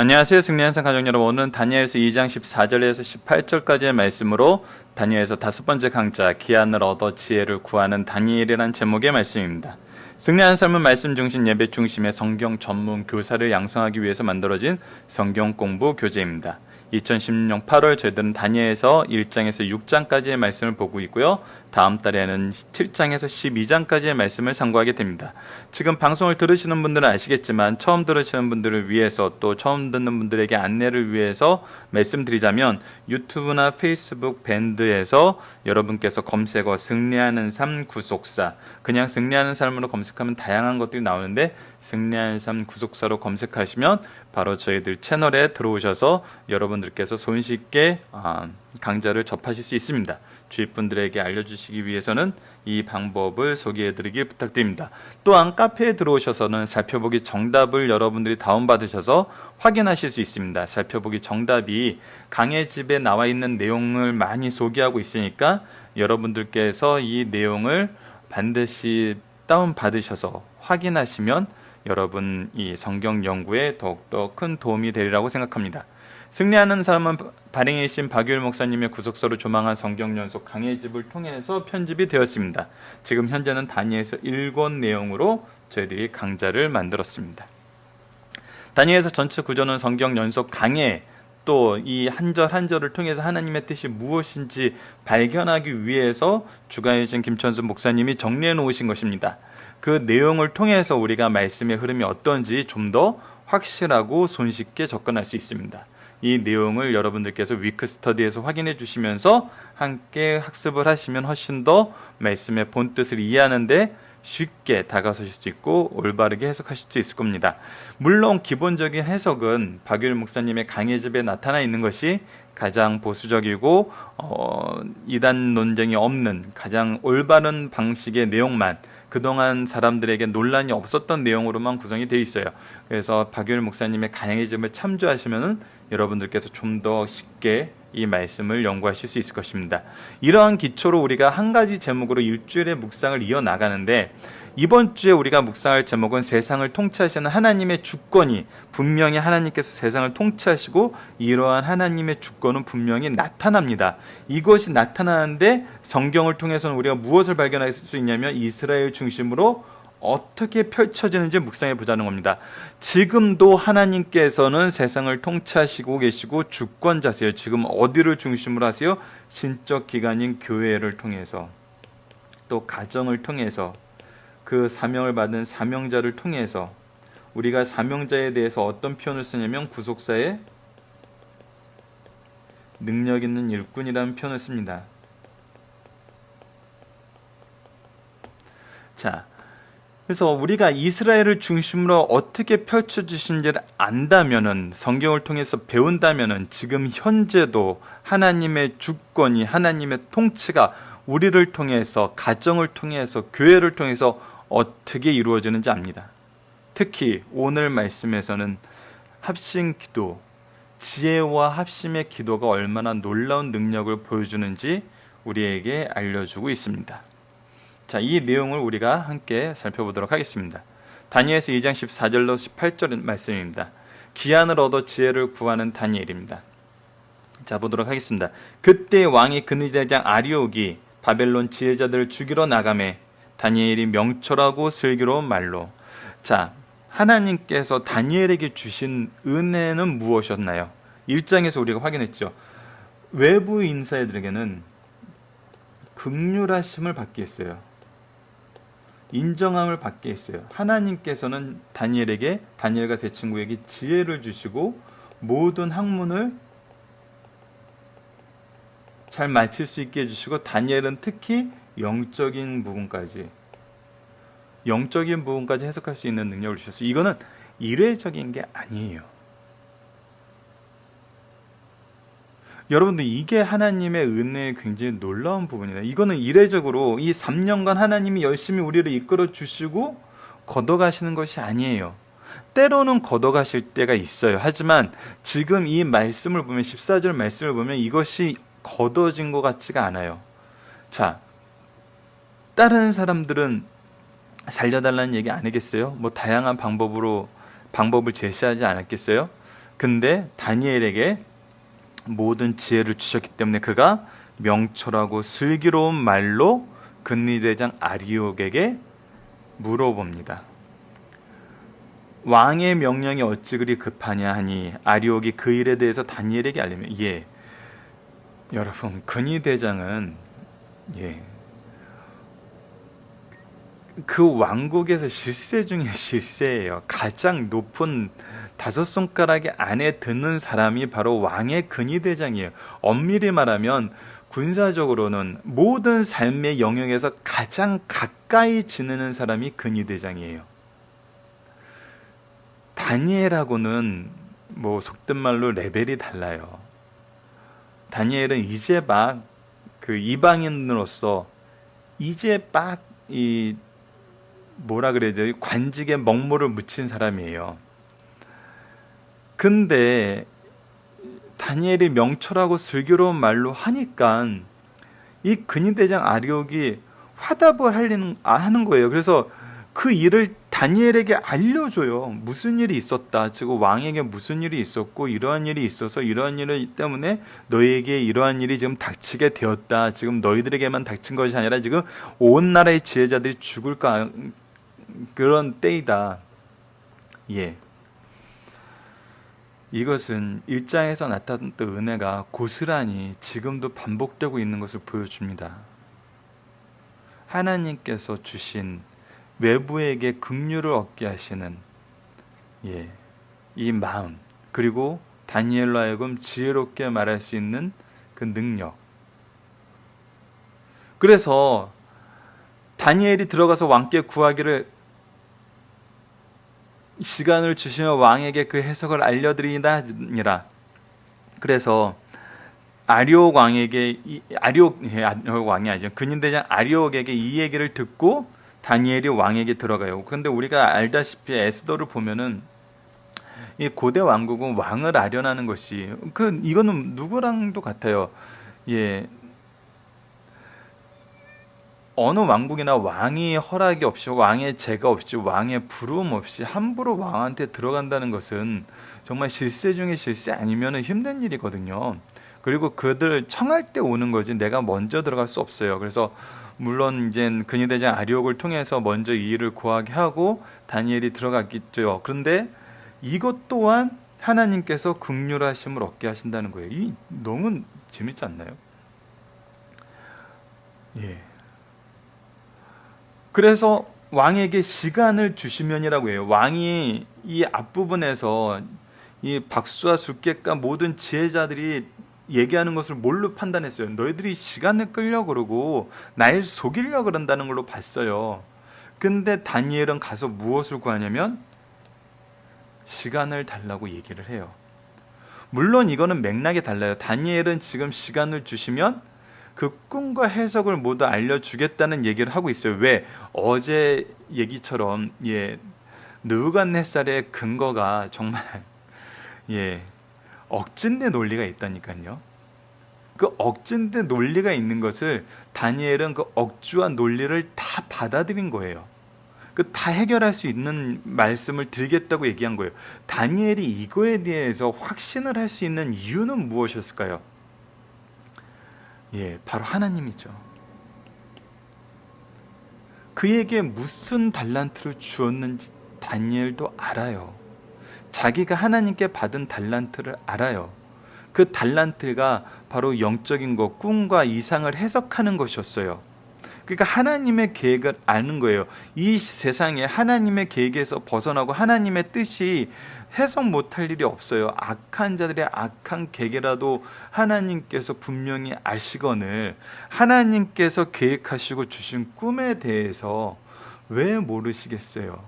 안녕하세요. 승리한산 가족 여러분. 오늘은 다니엘서 2장 14절에서 18절까지의 말씀으로 다니엘서 5번째 강좌 기한을 얻어 지혜를 구하는 다니엘이란 제목의 말씀입니다. 승리한 삶은 말씀 중심 예배 중심의 성경 전문 교사를 양성하기 위해서 만들어진 성경 공부 교재입니다. 2016년 8월 저희들은 다니엘서 1장에서 6장까지의 말씀을 보고 있고요. 다음 달에는 7장에서 12장까지의 말씀을 상고하게 됩니다. 지금 방송을 들으시는 분들은 아시겠지만 처음 들으시는 분들을 위해서 또 처음 듣는 분들에게 안내를 위해서 말씀드리자면 유튜브나 페이스북 밴드에서 여러분께서 검색어 승리하는 삶 구속사, 그냥 승리하는 삶으로 검색하면 다양한 것들이 나오는데 승리하는 삶 구속사로 검색하시면 바로 저희들 채널에 들어오셔서 여러분들께서 손쉽게 강좌를 접하실 수 있습니다. 주위 분들에게 알려주시기 위해서는 이 방법을 소개해드리길 부탁드립니다. 또한 카페에 들어오셔서는 살펴보기 정답을 여러분들이 다운받으셔서 확인하실 수 있습니다. 살펴보기 정답이 강의 집에 나와 있는 내용을 많이 소개하고 있으니까 여러분들께서 이 내용을 반드시 다운받으셔서 확인하시면 여러분 이 성경 연구에 더욱더 큰 도움이 되리라고 생각합니다. 승리하는 삶은 발행이신 박유일 목사님의 구속서를 조망한 성경 연속 강해집을 통해서 편집이 되었습니다. 지금 현재는 다니엘서 1권 내용으로 저희들이 강좌를 만들었습니다. 다니엘서 전체 구조는 성경 연속 강해, 또 이 한 절 한 절을 통해서 하나님의 뜻이 무엇인지 발견하기 위해서 주간이신 김천수 목사님이 정리해 놓으신 것입니다. 그 내용을 통해서 우리가 말씀의 흐름이 어떤지 좀 더 확실하고 손쉽게 접근할 수 있습니다. 이 내용을 여러분들께서 위크 스터디에서 확인해 주시면서 함께 학습을 하시면 훨씬 더 말씀의 본뜻을 이해하는데 쉽게 다가서실 수 있고 올바르게 해석하실 수 있을 겁니다. 물론 기본적인 해석은 박유일 목사님의 강해집에 나타나 있는 것이 가장 보수적이고 이단 논쟁이 없는 가장 올바른 방식의 내용만, 그동안 사람들에게 논란이 없었던 내용으로만 구성이 되어 있어요. 그래서 박유일 목사님의 강해집을 참조하시면 여러분들께서 좀 더 쉽게 이 말씀을 연구하실 수 있을 것입니다. 이러한 기초로 우리가 한 가지 제목으로 일주일의 묵상을 이어나가는데, 이번 주에 우리가 묵상할 제목은 세상을 통치하시는 하나님의 주권이, 분명히 하나님께서 세상을 통치하시고 이러한 하나님의 주권은 분명히 나타납니다. 이것이 나타나는데 성경을 통해서는 우리가 무엇을 발견할 수 있냐면 이스라엘 중심으로 어떻게 펼쳐지는지 묵상해 보자는 겁니다. 지금도 하나님께서는 세상을 통치하시고 계시고 주권자세요. 지금 어디를 중심으로 하세요? 신적 기관인 교회를 통해서, 또 가정을 통해서, 그 사명을 받은 사명자를 통해서. 우리가 사명자에 대해서 어떤 표현을 쓰냐면 구속사의 능력 있는 일꾼이라는 표현을 씁니다. 자, 그래서 우리가 이스라엘을 중심으로 어떻게 펼쳐지신지를 안다면은, 성경을 통해서 배운다면은 지금 현재도 하나님의 주권이, 하나님의 통치가 우리를 통해서, 가정을 통해서, 교회를 통해서 어떻게 이루어지는지 압니다. 특히 오늘 말씀에서는 합심 기도, 지혜와 합심의 기도가 얼마나 놀라운 능력을 보여주는지 우리에게 알려주고 있습니다. 자, 이 내용을 우리가 함께 살펴보도록 하겠습니다. 다니엘서 2장 14절로 18절 말씀입니다. 기한을 얻어 지혜를 구하는 다니엘입니다. 자, 보도록 하겠습니다. 그때 왕이 근위대장 아리옥이 바벨론 지혜자들을 죽이러 나가매 다니엘이 명철하고 슬기로운 말로. 자, 하나님께서 다니엘에게 주신 은혜는 무엇이었나요? 1장에서 우리가 확인했죠. 외부 인사들에게는 긍휼하심을 받게 했어요. 인정함을 받게 했어요. 하나님께서는 다니엘과 제 친구에게 지혜를 주시고 모든 학문을 잘 마칠 수 있게 해주시고, 다니엘은 특히 영적인 부분까지 해석할 수 있는 능력을 주셨어요. 이거는 이례적인 게 아니에요. 여러분들, 이게 하나님의 은혜의 굉장히 놀라운 부분이다. 이거는 이례적으로 이 3년간 하나님이 열심히 우리를 이끌어 주시고 걷어가시는 것이 아니에요. 때로는 걷어가실 때가 있어요. 하지만 지금 이 말씀을 보면, 14절 말씀을 보면 이것이 걷어진 것 같지가 않아요. 자, 다른 사람들은 살려달라는 얘기 안 하겠어요? 뭐 다양한 방법을 제시하지 않았겠어요? 근데 다니엘에게 모든 지혜를 주셨기 때문에 그가 명철하고 슬기로운 말로 근위대장 아리옥에게 물어봅니다. 왕의 명령이 어찌 그리 급하냐 하니 아리옥이 그 일에 대해서 다니엘에게 알리면, 여러분, 근위대장은 그 왕국에서 실세 중에 실세예요. 가장 높은 5손가락의 안에 드는 사람이 바로 왕의 근위대장이에요. 엄밀히 말하면 군사적으로는 모든 삶의 영역에서 가장 가까이 지내는 사람이 근위대장이에요. 다니엘하고는 속된 말로 레벨이 달라요. 다니엘은 이제 막 그 이방인으로서 이제 막 관직에 먹물을 묻힌 사람이에요. 근데 다니엘이 명철하고 슬기로운 말로 하니까 이 근위대장 아리옥이 화답을 하는 거예요. 그래서 그 일을 다니엘에게 알려줘요. 무슨 일이 있었다. 지금 왕에게 무슨 일이 있었고 이러한 일이 있어서 이러한 일 때문에 너에게 이러한 일이 지금 닥치게 되었다. 지금 너희들에게만 닥친 것이 아니라 지금 온 나라의 지혜자들이 죽을 그런 때이다. 이것은 1장에서 나타났던 은혜가 고스란히 지금도 반복되고 있는 것을 보여줍니다. 하나님께서 주신 외부에게 긍휼을 얻게 하시는 이 마음, 그리고 다니엘로 하여금 지혜롭게 말할 수 있는 그 능력. 그래서 다니엘이 들어가서 왕께 구하기를 시간을 주시며 왕에게 그 해석을 알려드리다 아니라, 그래서 아리옥 왕에게 아리옥 왕이 아니죠. 근위대장 아리옥에게 이 얘기를 듣고 다니엘이 왕에게 들어가요. 그런데 우리가 알다시피 에스더를 보면은 이 고대 왕국은 왕을 아련하는 것이 이거는 누구랑도 같아요. 어느 왕국이나 왕의 허락이 없이, 왕의 제가 없이, 왕의 부름 없이 함부로 왕한테 들어간다는 것은 정말 실세 중에 실세 아니면 힘든 일이거든요. 그리고 그들 청할 때 오는 거지 내가 먼저 들어갈 수 없어요. 그래서 물론 이제 근위대장 아리옥을 통해서 먼저 이 일을 구하게 하고 다니엘이 들어갔겠죠. 그런데 이것 또한 하나님께서 긍휼하심을 얻게 하신다는 거예요. 이 너무 재밌지 않나요? 그래서 왕에게 시간을 주시면이라고 해요. 왕이 이 앞부분에서 이 박수와 술객과 모든 지혜자들이 얘기하는 것을 뭘로 판단했어요? 너희들이 시간을 끌려고 그러고 날 속이려고 그런다는 걸로 봤어요. 근데 다니엘은 가서 무엇을 구하냐면 시간을 달라고 얘기를 해요. 물론 이거는 맥락이 달라요. 다니엘은 지금 시간을 주시면 그 꿈과 해석을 모두 알려주겠다는 얘기를 하고 있어요. 왜? 어제 얘기처럼 느부갓네살의 근거가 정말 억진대 논리가 있다니까요. 그 억진대 논리가 있는 것을 다니엘은 그 억주와 논리를 다 받아들인 거예요. 다 해결할 수 있는 말씀을 드리겠다고 얘기한 거예요. 다니엘이 이거에 대해서 확신을 할 수 있는 이유는 무엇이었을까요? 바로 하나님이죠. 그에게 무슨 달란트를 주었는지 다니엘도 알아요. 자기가 하나님께 받은 달란트를 알아요. 그 달란트가 바로 영적인 것, 꿈과 이상을 해석하는 것이었어요. 그러니까 하나님의 계획을 아는 거예요. 이 세상에 하나님의 계획에서 벗어나고 하나님의 뜻이 해석 못할 일이 없어요. 악한 자들의 악한 계획이라도 하나님께서 분명히 아시거늘 하나님께서 계획하시고 주신 꿈에 대해서 왜 모르시겠어요?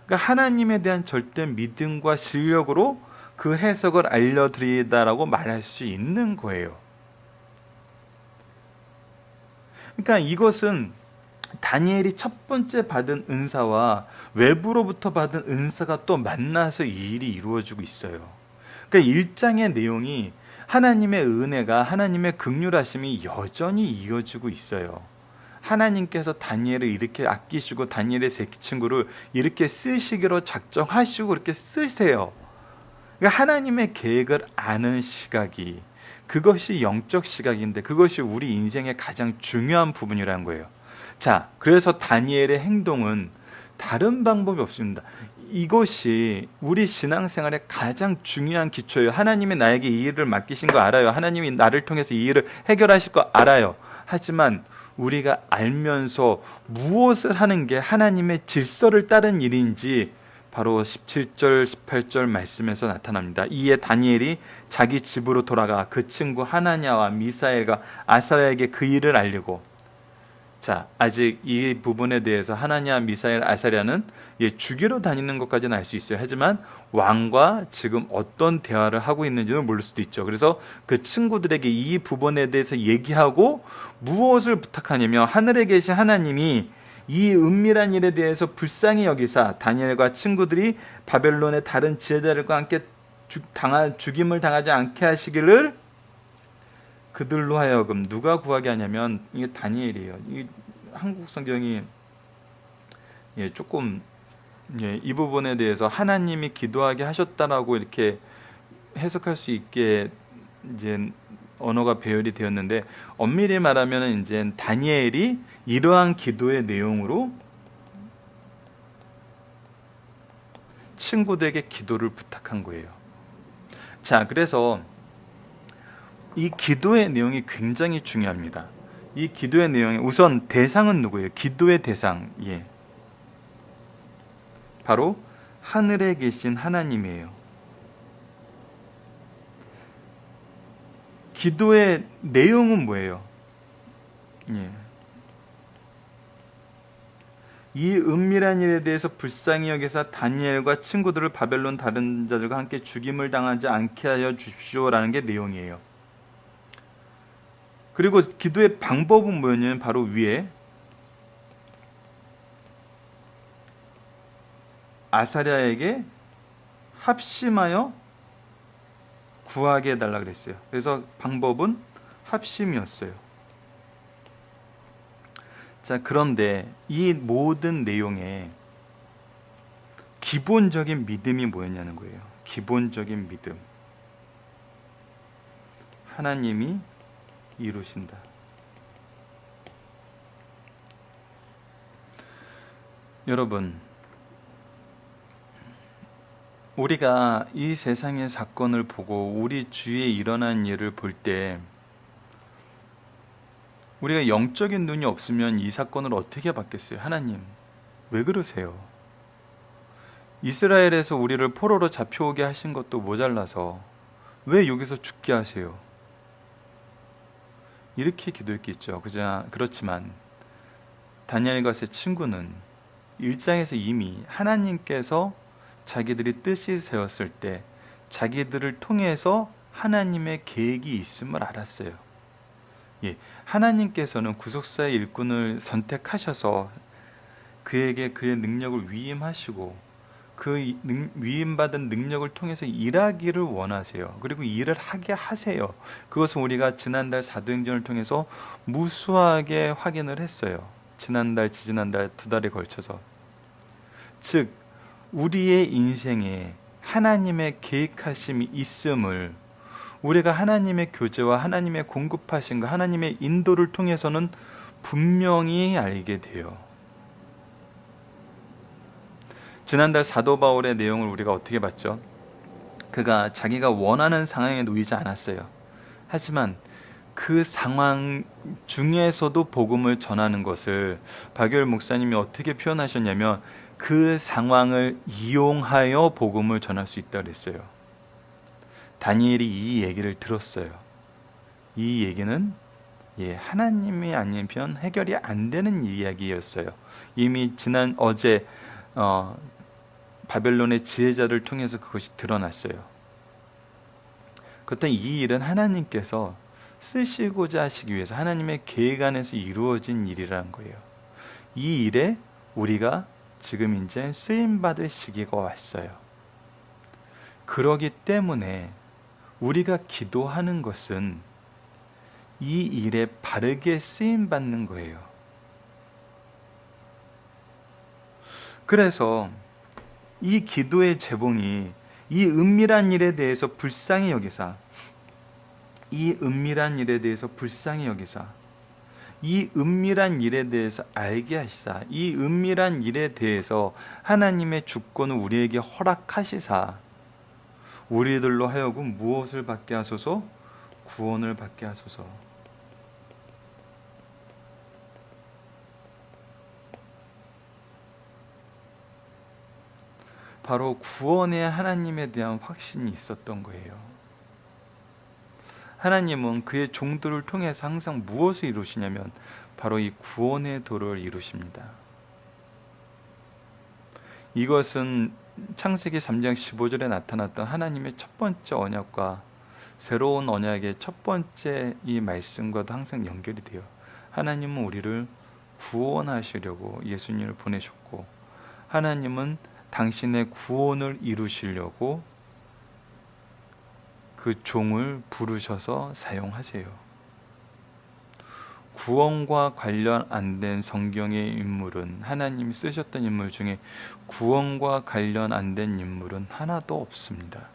그러니까 하나님에 대한 절대 믿음과 실력으로 그 해석을 알려드리다라고 말할 수 있는 거예요. 그러니까 이것은 다니엘이 첫 번째 받은 은사와 외부로부터 받은 은사가 또 만나서 이 일이 이루어지고 있어요. 그러니까 1장의 내용이 하나님의 은혜가, 하나님의 긍휼하심이 여전히 이어지고 있어요. 하나님께서 다니엘을 이렇게 아끼시고 다니엘의 새 친구를 이렇게 쓰시기로 작정하시고 이렇게 쓰세요. 그러니까 하나님의 계획을 아는 시각이, 그것이 영적 시각인데 그것이 우리 인생의 가장 중요한 부분이라는 거예요. 자, 그래서 다니엘의 행동은 다른 방법이 없습니다. 이것이 우리 신앙생활의 가장 중요한 기초예요. 하나님이 나에게 이 일을 맡기신 거 알아요. 하나님이 나를 통해서 이 일을 해결하실 거 알아요. 하지만 우리가 알면서 무엇을 하는 게 하나님의 질서를 따른 일인지 바로 17절, 18절 말씀에서 나타납니다. 이에 다니엘이 자기 집으로 돌아가 그 친구 하나냐와 미사엘과 아사랴에게 그 일을 알리고, 자, 아직 이 부분에 대해서 하나냐, 미사엘, 아사랴는 죽이러 다니는 것까지는 알 수 있어요. 하지만 왕과 지금 어떤 대화를 하고 있는지는 모를 수도 있죠. 그래서 그 친구들에게 이 부분에 대해서 얘기하고 무엇을 부탁하냐면, 하늘에 계신 하나님이 이 은밀한 일에 대해서 불쌍히 여기사 다니엘과 친구들이 바벨론의 다른 지혜자들과 함께 죽임을 당하지 않게 하시기를 그들로 하여금. 누가 구하게 하냐면 이게 다니엘이에요. 이 한국 성경이 조금 이 부분에 대해서 하나님이 기도하게 하셨다라고 이렇게 해석할 수 있게 이제 언어가 배열이 되었는데, 엄밀히 말하면 이제 다니엘이 이러한 기도의 내용으로 친구들에게 기도를 부탁한 거예요. 자, 그래서 이 기도의 내용이 굉장히 중요합니다. 이 기도의 내용이 우선 대상은 누구예요? 기도의 대상, 바로 하늘에 계신 하나님이에요. 기도의 내용은 뭐예요? 이 은밀한 일에 대해서 불쌍히 여기사 다니엘과 친구들을 바벨론 다른 자들과 함께 죽임을 당하지 않게 하여 주십시오라는 게 내용이에요. 그리고 기도의 방법은 뭐였냐면 바로 위에 아사랴에게 합심하여 구하게 해달라 그랬어요. 그래서 방법은 합심이었어요. 자, 그런데 이 모든 내용에 기본적인 믿음이 뭐였냐는 거예요. 기본적인 믿음. 하나님이 이루신다. 여러분, 우리가 이 세상의 사건을 보고 우리 주위에 일어난 일을 볼 때 우리가 영적인 눈이 없으면 이 사건을 어떻게 받겠어요? 하나님, 왜 그러세요? 이스라엘에서 우리를 포로로 잡혀오게 하신 것도 모자라서 왜 여기서 죽게 하세요? 이렇게 기도했겠죠. 그렇지만 다니엘과 세 친구는 1장에서 이미 하나님께서 자기들이 뜻이 세웠을 때 자기들을 통해서 하나님의 계획이 있음을 알았어요. 하나님께서는 구속사의 일꾼을 선택하셔서 그에게 그의 능력을 위임하시고 그 위임받은 능력을 통해서 일하기를 원하세요. 그리고 일을 하게 하세요. 그것은 우리가 지난달 사도행전을 통해서 무수하게 확인을 했어요. 지난달, 지지난달 2달에 걸쳐서. 즉, 우리의 인생에 하나님의 계획하심이 있음을 우리가 하나님의 교제와 하나님의 공급하심과 하나님의 인도를 통해서는 분명히 알게 돼요. 지난달 사도 바울의 내용을 우리가 어떻게 봤죠? 그가 자기가 원하는 상황에 놓이지 않았어요. 하지만 그 상황 중에서도 복음을 전하는 것을 박열 목사님이 어떻게 표현하셨냐면 그 상황을 이용하여 복음을 전할 수 있다고 그랬어요. 다니엘이 이 얘기를 들었어요. 이 얘기는 하나님이 아니면 해결이 안 되는 이야기였어요. 이미 어제 바벨론의 지혜자를 통해서 그것이 드러났어요. 그렇다면 이 일은 하나님께서 쓰시고자 하시기 위해서 하나님의 계획 안에서 이루어진 일이라는 거예요. 이 일에 우리가 지금 이제 쓰임받을 시기가 왔어요. 그러기 때문에 우리가 기도하는 것은 이 일에 바르게 쓰임받는 거예요. 그래서 이 기도의 제봉이 이 은밀한 일에 대해서 불쌍히 여기사, 이 은밀한 일에 대해서 불쌍히 여기사, 이 은밀한 일에 대해서 알게 하시사, 이 은밀한 일에 대해서 하나님의 주권을 우리에게 허락하시사, 우리들로 하여금 무엇을 받게 하소서? 구원을 받게 하소서. 바로 구원의 하나님에 대한 확신이 있었던 거예요. 하나님은 그의 종들을 통해서 항상 무엇을 이루시냐면 바로 이 구원의 도를 이루십니다. 이것은 창세기 3장 15절에 나타났던 하나님의 첫 번째 언약과 새로운 언약의 첫 번째 이 말씀과도 항상 연결이 돼요. 하나님은 우리를 구원하시려고 예수님을 보내셨고, 하나님은 당신의 구원을 이루시려고 그 종을 부르셔서 사용하세요. 구원과 관련 안 된 성경의 인물은, 하나님이 쓰셨던 인물 중에 구원과 관련 안 된 인물은 하나도 없습니다.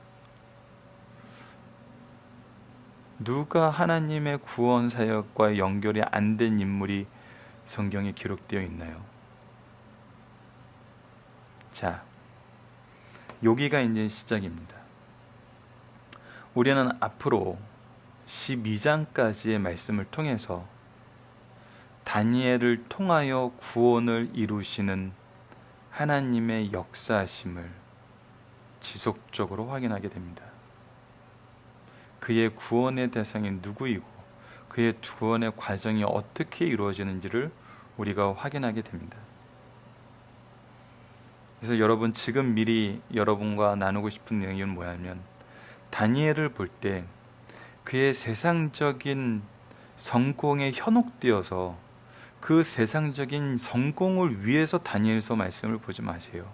누가 하나님의 구원 사역과 연결이 안 된 인물이 성경에 기록되어 있나요? 자, 여기가 이제 시작입니다. 우리는 앞으로 12장까지의 말씀을 통해서 다니엘을 통하여 구원을 이루시는 하나님의 역사심을 지속적으로 확인하게 됩니다. 그의 구원의 대상이 누구이고 그의 구원의 과정이 어떻게 이루어지는지를 우리가 확인하게 됩니다. 그래서 여러분, 지금 미리 여러분과 나누고 싶은 내용이 뭐냐면, 다니엘을 볼 때 그의 세상적인 성공에 현혹되어서 그 세상적인 성공을 위해서 다니엘서 말씀을 보지 마세요.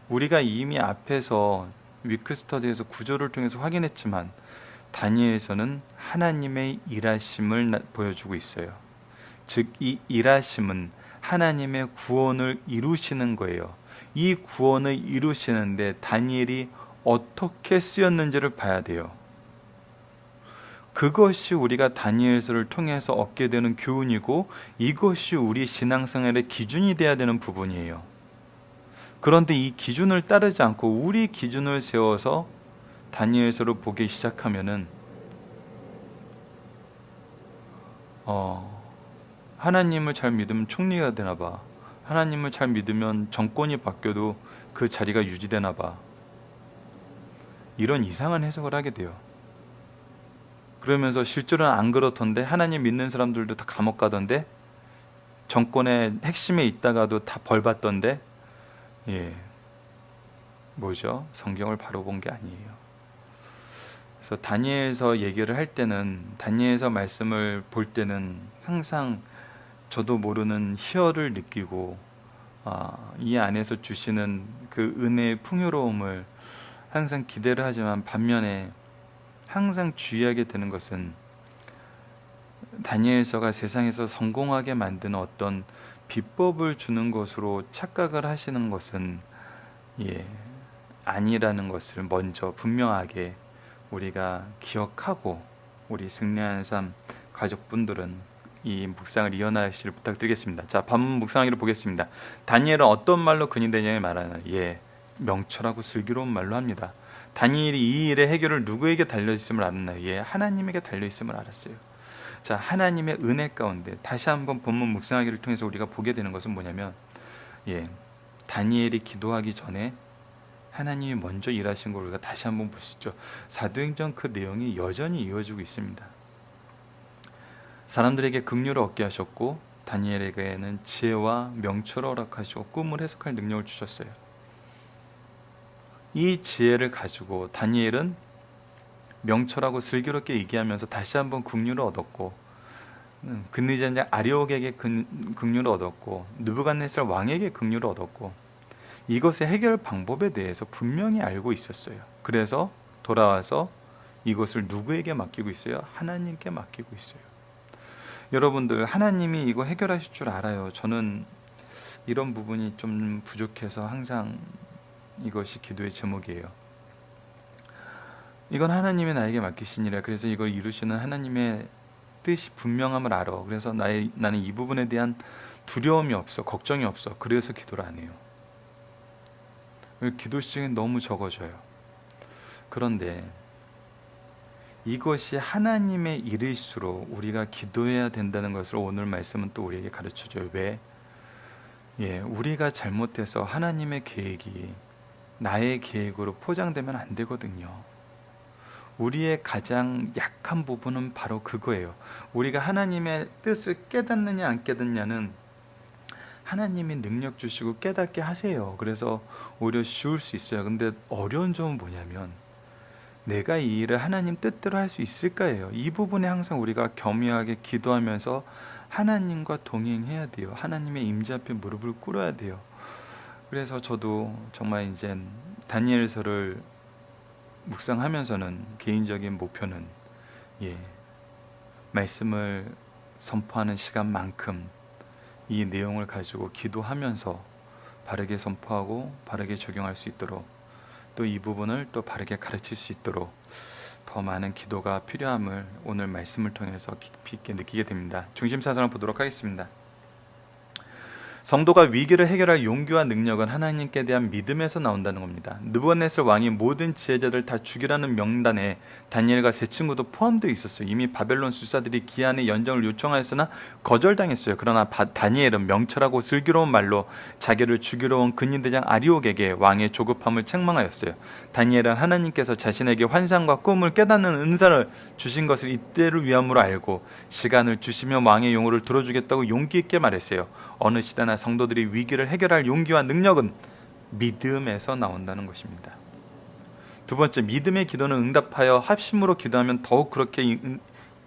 우리가 이미 앞에서 위크스터디에서 구조를 통해서 확인했지만 다니엘서는 하나님의 일하심을 보여주고 있어요. 즉, 이 일하심은 하나님의 구원을 이루시는 거예요. 이 구원을 이루시는데 다니엘이 어떻게 쓰였는지를 봐야 돼요. 그것이 우리가 다니엘서를 통해서 얻게 되는 교훈이고, 이것이 우리 신앙생활의 기준이 돼야 되는 부분이에요. 그런데 이 기준을 따르지 않고 우리 기준을 세워서 다니엘서를 보기 시작하면은 하나님을 잘 믿으면 총리가 되나 봐, 하나님을 잘 믿으면 정권이 바뀌어도 그 자리가 유지되나 봐, 이런 이상한 해석을 하게 돼요. 그러면서 실제로는 안 그렇던데, 하나님 믿는 사람들도 다 감옥 가던데, 정권의 핵심에 있다가도 다 벌 받던데, 뭐죠? 성경을 바로 본 게 아니에요. 그래서 다니엘서 얘기를 할 때는, 다니엘서 말씀을 볼 때는 항상 저도 모르는 희열을 느끼고, 이 안에서 주시는 그 은혜의 풍요로움을 항상 기대를 하지만, 반면에 항상 주의하게 되는 것은 다니엘서가 세상에서 성공하게 만드는 어떤 비법을 주는 것으로 착각을 하시는 것은 아니라는 것을 먼저 분명하게 우리가 기억하고, 우리 승리하는 삶 가족분들은 이 묵상을 이어나가시길 부탁드리겠습니다. 자, 본문 묵상하기를 보겠습니다. 다니엘은 어떤 말로 근이 되냐에 말하는, 명철하고 슬기로운 말로 합니다. 다니엘이 이 일의 해결을 누구에게 달려있음을 알았나요? 하나님에게 달려있음을 알았어요. 자, 하나님의 은혜 가운데 다시 한번 본문 묵상하기를 통해서 우리가 보게 되는 것은 뭐냐면, 다니엘이 기도하기 전에 하나님이 먼저 일하신 걸 우리가 다시 한번 볼 수 있죠. 사도행전 그 내용이 여전히 이어지고 있습니다. 사람들에게 긍휼을 얻게 하셨고, 다니엘에게는 지혜와 명철을 허락하시고 꿈을 해석할 능력을 주셨어요. 이 지혜를 가지고 다니엘은 명철하고 슬기롭게 얘기하면서 다시 한번 긍휼을 얻었고, 근위전장 아리옥에게 긍휼을 얻었고, 느부갓네살 왕에게 긍휼을 얻었고, 이것의 해결 방법에 대해서 분명히 알고 있었어요. 그래서 돌아와서 이것을 누구에게 맡기고 있어요? 하나님께 맡기고 있어요. 여러분들, 하나님이 이거 해결하실 줄 알아요. 저는 이런 부분이 좀 부족해서 항상 이것이 기도의 제목이에요. 이건 하나님이 나에게 맡기신 일이야. 그래서 이걸 이루시는 하나님의 뜻이 분명함을 알아. 그래서 나는 이 부분에 대한 두려움이 없어, 걱정이 없어. 그래서 기도를 안 해요. 기도 시간이 너무 적어져요. 그런데 이것이 하나님의 일일수록 우리가 기도해야 된다는 것을 오늘 말씀은 또 우리에게 가르쳐줘요. 왜? 우리가 잘못해서 하나님의 계획이 나의 계획으로 포장되면 안 되거든요. 우리의 가장 약한 부분은 바로 그거예요. 우리가 하나님의 뜻을 깨닫느냐 안 깨닫느냐는 하나님이 능력 주시고 깨닫게 하세요. 그래서 오히려 쉬울 수 있어요. 근데 어려운 점은 뭐냐면 내가 이 일을 하나님 뜻대로 할 수 있을까예요. 이 부분에 항상 우리가 겸허하게 기도하면서 하나님과 동행해야 돼요. 하나님의 임재 앞에 무릎을 꿇어야 돼요. 그래서 저도 정말 이제 다니엘서를 묵상하면서는 개인적인 목표는 말씀을 선포하는 시간만큼 이 내용을 가지고 기도하면서 바르게 선포하고 바르게 적용할 수 있도록, 또 이 부분을 또 바르게 가르칠 수 있도록 더 많은 기도가 필요함을 오늘 말씀을 통해서 깊이 있게 느끼게 됩니다. 중심 사선을 보도록 하겠습니다. 성도가 위기를 해결할 용기와 능력은 하나님께 대한 믿음에서 나온다는 겁니다. 느부갓네살 왕이 모든 지혜자들 다 죽이라는 명단에 다니엘과 세 친구도 포함되어 있었어요. 이미 바벨론 술사들이 기한의 연장을 요청하였으나 거절당했어요. 그러나 다니엘은 명철하고 슬기로운 말로 자기를 죽이러 온 근위대장 아리옥에게 왕의 조급함을 책망하였어요. 다니엘은 하나님께서 자신에게 환상과 꿈을 깨닫는 은사를 주신 것을 이때를 위함으로 알고 시간을 주시며 왕의 용어를 들어주겠다고 용기 있게 말했어요. 어느 시대나 성도들이 위기를 해결할 용기와 능력은 믿음에서 나온다는 것입니다. 두 번째, 믿음의 기도는 응답하여 합심으로 기도하면 더욱 그렇게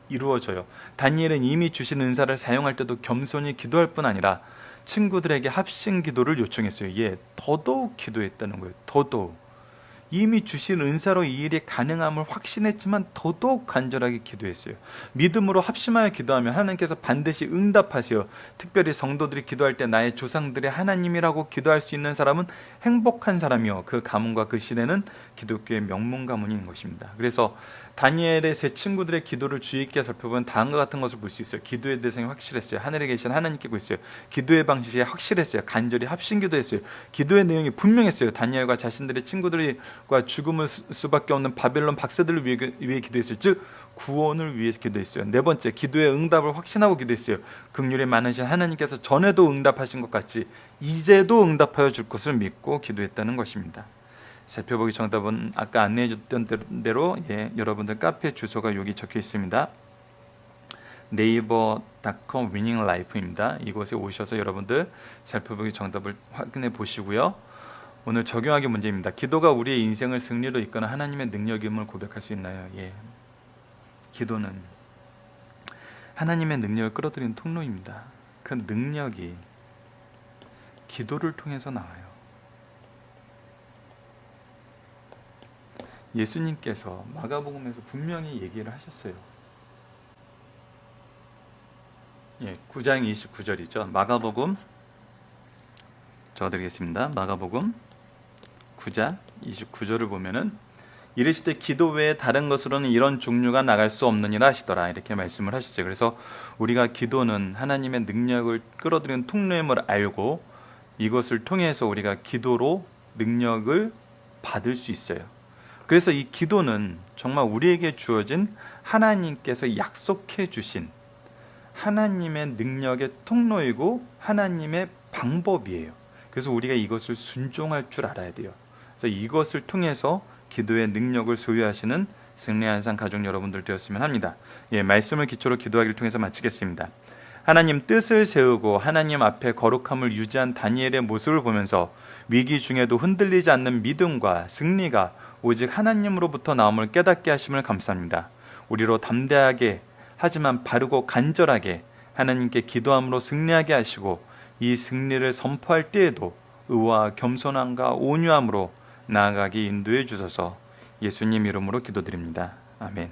이루어져요. 다니엘은 이미 주신 은사를 사용할 때도 겸손히 기도할 뿐 아니라 친구들에게 합심 기도를 요청했어요. 더더욱 기도했다는 거예요. 더더욱. 이미 주신 은사로 이 일이 가능함을 확신했지만 더더욱 간절하게 기도했어요. 믿음으로 합심하여 기도하면 하나님께서 반드시 응답하세요. 특별히 성도들이 기도할 때 나의 조상들의 하나님이라고 기도할 수 있는 사람은 행복한 사람이요, 그 가문과 그 시대는 기독교의 명문 가문인 것입니다. 그래서 다니엘의 세 친구들의 기도를 주의 있게 살펴보면 다음과 같은 것을 볼 수 있어요. 기도의 대상이 확실했어요. 하늘에 계신 하나님께 구했어요. 기도의 방식이 확실했어요. 간절히 합심 기도했어요. 기도의 내용이 분명했어요. 다니엘과 자신들의 친구들과 죽음을 수밖에 없는 바벨론 박사들을 위해 기도했어요. 즉 구원을 위해서 기도했어요. 네 번째, 기도의 응답을 확신하고 기도했어요. 긍휼이 많으신 하나님께서 전에도 응답하신 것 같이 이제도 응답하여 줄 것을 믿고 기도했다는 것입니다. 살펴보기 정답은 아까 안내해줬던 대로 여러분들 카페 주소가 여기 적혀 있습니다. 네이버.com 위닝라이프입니다. 이곳에 오셔서 여러분들 살펴보기 정답을 확인해 보시고요. 오늘 적용하기 문제입니다. 기도가 우리의 인생을 승리로 이끄는 하나님의 능력임을 고백할 수 있나요? 기도는 하나님의 능력을 끌어들이는 통로입니다. 그 능력이 기도를 통해서 나와요. 예수님께서 마가복음에서 분명히 얘기를 하셨어요. 9장 29절이죠. 마가복음 적어드리겠습니다. 마가복음 9장 29절을 보면은 이르시되 기도 외에 다른 것으로는 이런 종류가 나갈 수 없느니라 하시더라, 이렇게 말씀을 하시죠. 그래서 우리가 기도는 하나님의 능력을 끌어들이는 통로임을 알고 이것을 통해서 우리가 기도로 능력을 받을 수 있어요. 그래서 이 기도는 정말 우리에게 주어진 하나님께서 약속해 주신 하나님의 능력의 통로이고 하나님의 방법이에요. 그래서 우리가 이것을 순종할 줄 알아야 돼요. 그래서 이것을 통해서 기도의 능력을 소유하시는 승리한산 가족 여러분들 되었으면 합니다. 말씀을 기초로 기도하기를 통해서 마치겠습니다. 하나님 뜻을 세우고 하나님 앞에 거룩함을 유지한 다니엘의 모습을 보면서 위기 중에도 흔들리지 않는 믿음과 승리가 오직 하나님으로부터 나옴을 깨닫게 하심을 감사합니다. 우리로 담대하게 하지만 바르고 간절하게 하나님께 기도함으로 승리하게 하시고 이 승리를 선포할 때에도 의와 겸손함과 온유함으로 나아가게 인도해 주소서. 예수님 이름으로 기도드립니다. 아멘.